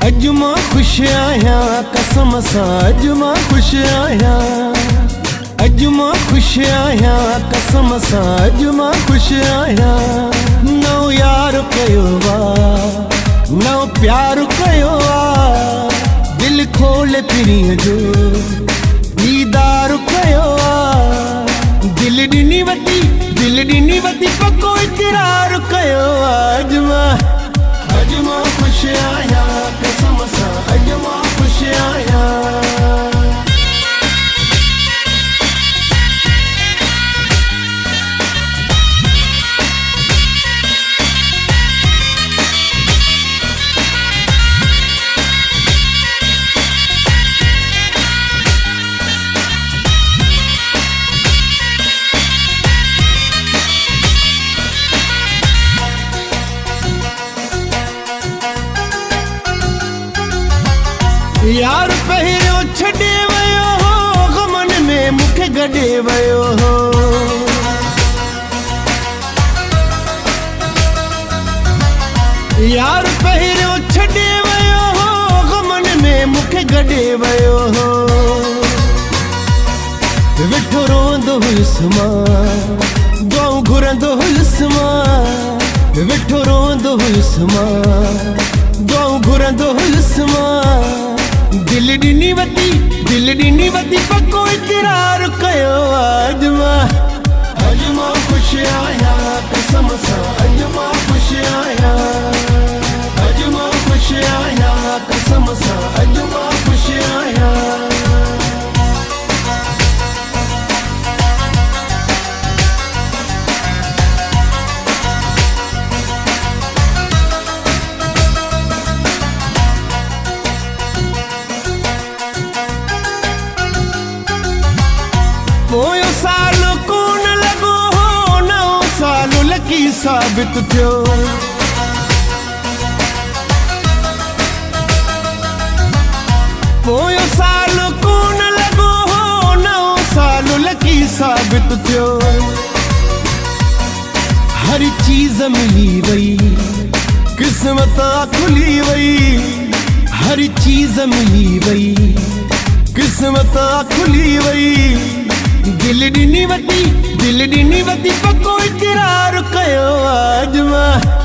अज मां खुश आया कसम सा, अज मां खुश आया, अज मां खुश आया कसम सा, अज मां खुश आया। नौ यार कयो आ नौ प्यार कयो आ, दिल खोल पिरीअ जो दीदार कयो आ। दिल ॾिनी वती पको इकरार कयो आ। अज मां खुश आया कसम सा, अज मां खुश आया। यार पहिरियों छॾे वियो हो, गमन में मूंखे गॾे वियो हो। यार पहिरियों छॾे वियो हो, गमन में मूंखे गॾे वियो हो। वेठो रोंदो हुयुसि मां, दुआऊं घुरंदो हुयुसि मां। वेठो रोंदो हुयुसि मां, दुआऊं घुरंदो हुयुसि मां। दिल ॾिनी वती पको इकरार कयो आ। अज मां खुश आया कसम सा, अज मां खुश आया। अज मां खुश आया कसम सा, अज मां खुश आया। पोयों साल कोन लॻो हो, नओं साल लकी साबित थियो। पोयों साल कोन लॻो हो, नओं साल लकी साबित थियो। हर चीज़ मिली वई, किस्मत खुली वई। हर चीज़ मिली वई, किस्मत खुली वई। दिल ॾिनी वती पको इकरार कयो आ।